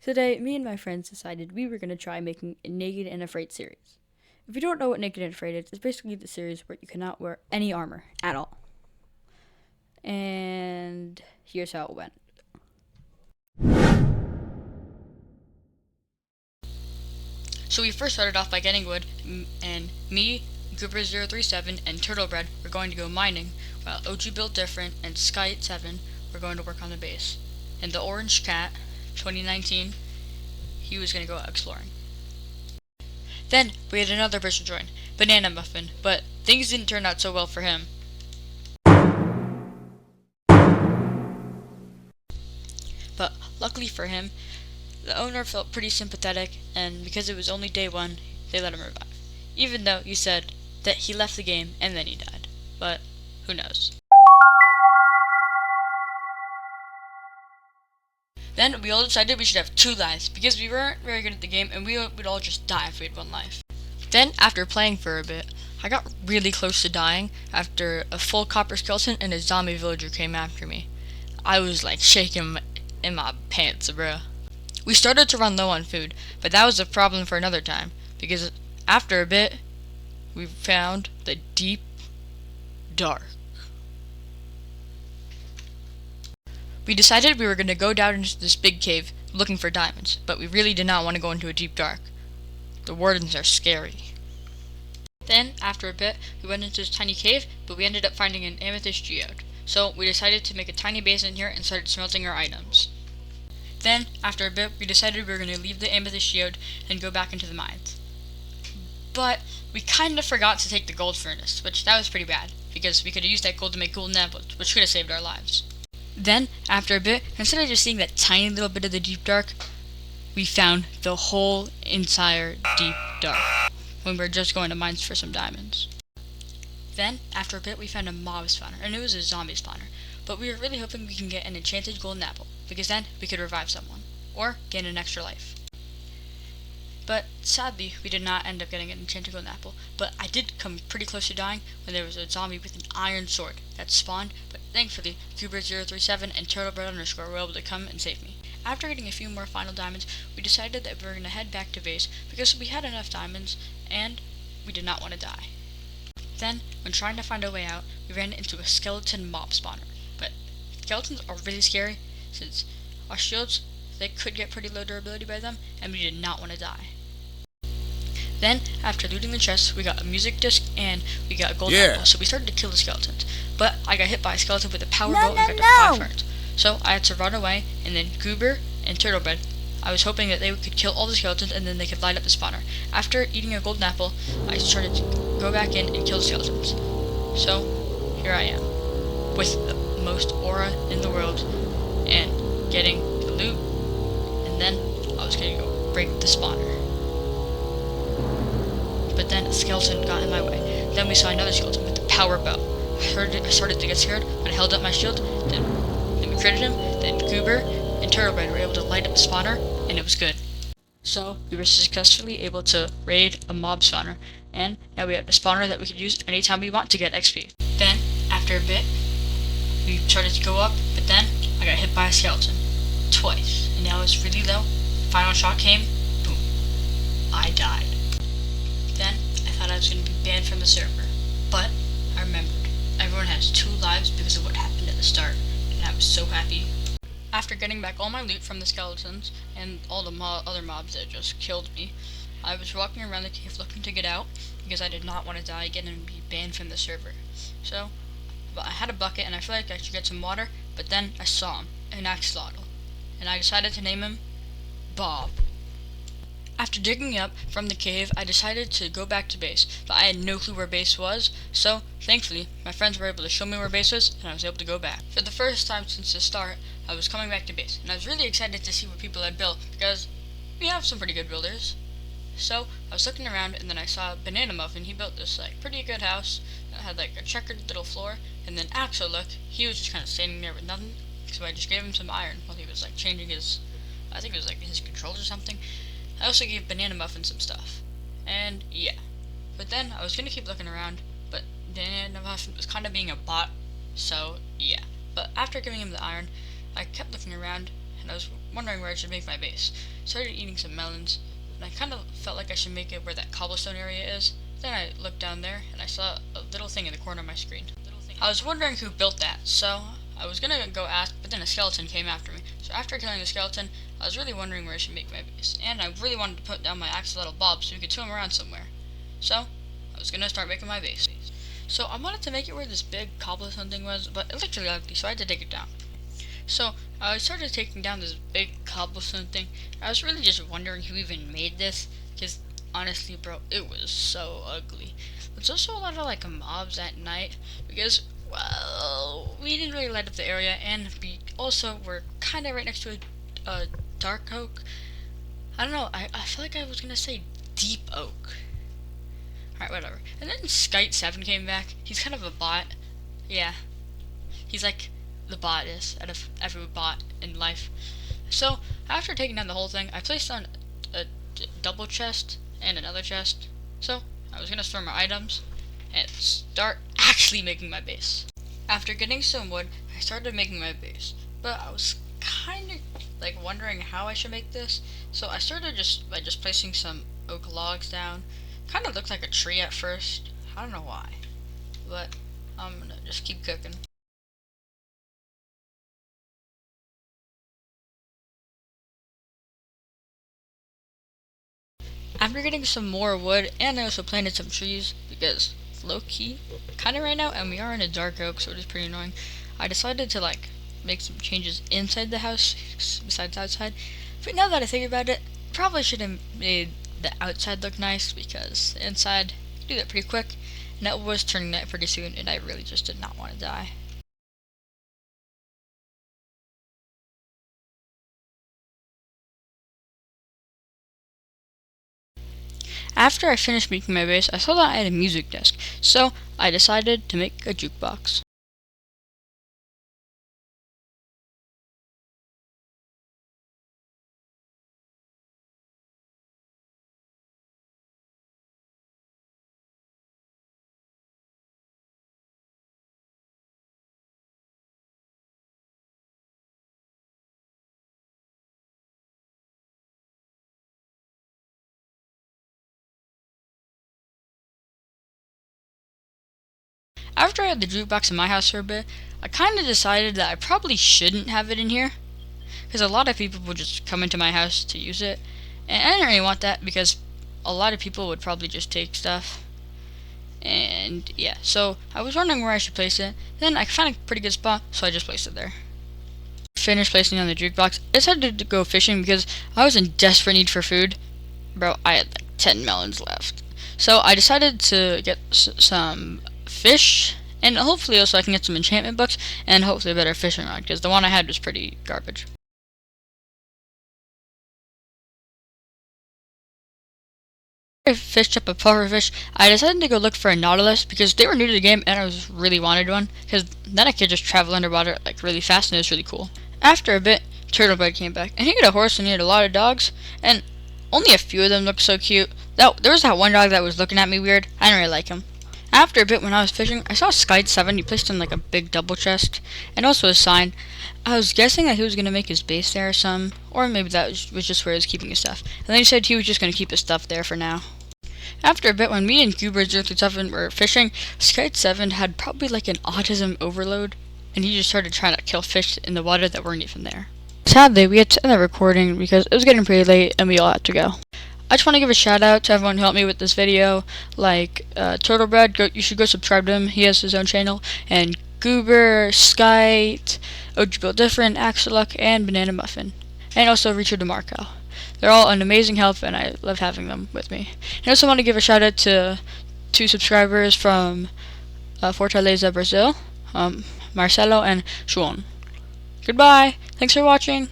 Today, me and my friends decided we were going to try making a Naked and Afraid series. If you don't know what Naked and Afraid is, it's basically the series where you cannot wear any armor at all. And here's how it went. So we first started off by getting wood, and me, Goober037, and Turtlebread were going to go mining, while OG Built Different and Sky87 were going to work on the base. And the Orange Cat, 2019, he was going to go out exploring. Then we had another person join, Banana Muffin, but things didn't turn out so well for him. But luckily for him, the owner felt pretty sympathetic, and because it was only day one, they let him revive. Even though you said that he left the game and then he died. But who knows? Then we all decided we should have 2 lives, because we weren't very good at the game and we would all just die if we had 1 life. Then, after playing for a bit, I got really close to dying after a full copper skeleton and a zombie villager came after me. I was like shaking in my pants, bruh. We started to run low on food, but that was a problem for another time, because after a bit, we found the deep dark. We decided we were going to go down into this big cave looking for diamonds, but we really did not want to go into a deep dark. The wardens are scary. Then, after a bit, we went into this tiny cave, but we ended up finding an amethyst geode. So we decided to make a tiny base in here and started smelting our items. Then, after a bit, we decided we were going to leave the amethyst geode and go back into the mines. But we kind of forgot to take the gold furnace, which that was pretty bad, because we could have used that gold to make golden apples, which could have saved our lives. Then, after a bit, instead of just seeing that tiny little bit of the deep dark, we found the whole entire deep dark when we were just going to mines for some diamonds. Then, after a bit, we found a mob spawner, and it was a zombie spawner, but we were really hoping we can get an enchanted golden apple, because then we could revive someone, or gain an extra life. But sadly, we did not end up getting an enchanted golden apple, but I did come pretty close to dying when there was a zombie with an iron sword that spawned, but thankfully, Goober037 and Turtlebread_ were able to come and save me. After getting a few more final diamonds, we decided that we were going to head back to base because we had enough diamonds and we did not want to die. Then, when trying to find a way out, we ran into a skeleton mob spawner. But skeletons are really scary since our shields, they could get pretty low durability by them and we did not want to die. Then, after looting the chests, we got a music disc and we got a gold apple, so we started to kill the skeletons. But I got hit by a skeleton with a power bolt and got to 5 ferns. So I had to run away, and then Goober and Turtlebread, I was hoping that they could kill all the skeletons and then they could light up the spawner. After eating a golden apple, I started to go back in and kill the skeletons. So, here I am, with the most aura in the world, and getting the loot, and then I was going to go break the spawner. But then a skeleton got in my way. Then we saw another skeleton with the power bow. I started to get scared, but I held up my shield, then we critted him, then Goober and Turtlebread were able to light up the spawner, and it was good. So, we were successfully able to raid a mob spawner, and now we have a spawner that we can use anytime we want to get XP. Then, after a bit, we started to go up, but then I got hit by a skeleton. Twice. And now it's really low. Final shot came, boom. I died. Then, I thought I was going to be banned from the server, but I remembered. Everyone has 2 lives because of what happened at the start, and I was so happy. After getting back all my loot from the skeletons and all the other mobs that just killed me, I was walking around the cave looking to get out because I did not want to die again and be banned from the server. So, I had a bucket and I felt like I should get some water, but then I saw him, an axolotl, and I decided to name him Bob. After digging up from the cave, I decided to go back to base, but I had no clue where base was, so thankfully, my friends were able to show me where base was, and I was able to go back. For the first time since the start, I was coming back to base, and I was really excited to see what people had built, because we have some pretty good builders. So, I was looking around, and then I saw Banana Muffin. He built this, pretty good house that had, a checkered little floor, and then Axel, look, he was just kind of standing there with nothing, so I just gave him some iron while he was, changing his, I think it was, his controls or something. I also gave Banana Muffin some stuff. And, yeah. But then, I was gonna keep looking around, but Banana Muffin was kind of being a bot, so, yeah. But after giving him the iron, I kept looking around, and I was wondering where I should make my base. Started eating some melons, and I kind of felt like I should make it where that cobblestone area is. Then I looked down there, and I saw a little thing in the corner of my screen. I was wondering who built that, so I was gonna go ask, but then a skeleton came after me. So after killing the skeleton, I was really wondering where I should make my base, and I really wanted to put down my axolotl Bob so we could swim around somewhere. So I was gonna start making my base. So I wanted to make it where this big cobblestone thing was, but it looked really ugly, so I had to take it down. So I started taking down this big cobblestone thing. I was really just wondering who even made this, because honestly, bro, it was so ugly. There's also a lot of like mobs at night because, well, we didn't really light up the area, and we also were kind of right next to a dark oak. I don't know. I feel like I was gonna say deep oak. Alright, whatever. And then Skite7 came back. He's kind of a bot. Yeah, he's like the bot is out of every bot in life. So after taking down the whole thing, I placed on a double chest and another chest. So I was gonna store my items and start actually making my base. After getting some wood, I started making my base, but I was kind of like wondering how I should make this. So I started by just placing some oak logs down. Kind of looked like a tree at first. I don't know why, but I'm gonna just keep cooking. After getting some more wood, and I also planted some trees, because low-key, kinda right now, and we are in a dark oak, so it is pretty annoying, I decided to like make some changes inside the house, besides outside. But now that I think about it, probably should have made the outside look nice, because the inside, you do that pretty quick, and it was turning night pretty soon, and I really just did not want to die. After I finished making my base, I saw that I had a music desk, so I decided to make a jukebox. After I had the jukebox in my house for a bit, I kind of decided that I probably shouldn't have it in here, because a lot of people would just come into my house to use it, and I didn't really want that because a lot of people would probably just take stuff. And yeah, so I was wondering where I should place it. Then I found a pretty good spot, so I just placed it there. Finished placing it on the jukebox, I decided to go fishing because I was in desperate need for food. Bro, I had like 10 melons left. So I decided to get some fish, and hopefully also I can get some enchantment books, and hopefully a better fishing rod, because the one I had was pretty garbage. I fished up a pufferfish. I decided to go look for a nautilus because they were new to the game and I was really wanted one, because then I could just travel underwater like really fast and it was really cool. After a bit, Turtlebug came back and he had a horse and he had a lot of dogs, and only a few of them looked so cute. There was that one dog that was looking at me weird. I didn't really like him. After a bit, when I was fishing, I saw Skite7. He placed in like a big double chest and also a sign. I was guessing that he was going to make his base there or some, or maybe that was just where he was keeping his stuff. And then he said he was just going to keep his stuff there for now. After a bit, when me and Goober037 were fishing, Skite7 had probably like an autism overload, and he just started trying to kill fish in the water that weren't even there. Sadly, we had to end the recording because it was getting pretty late and we all had to go. I just want to give a shout out to everyone who helped me with this video, like Turtlebread. You should go subscribe to him. He has his own channel, and Goober, Skite, OG Built Different, Axeluck, and Banana Muffin, and also Richard DeMarco. They're all an amazing help, and I love having them with me. And I also want to give a shout out to 2 subscribers from Fortaleza, Brazil, Marcelo and João. Goodbye. Thanks for watching.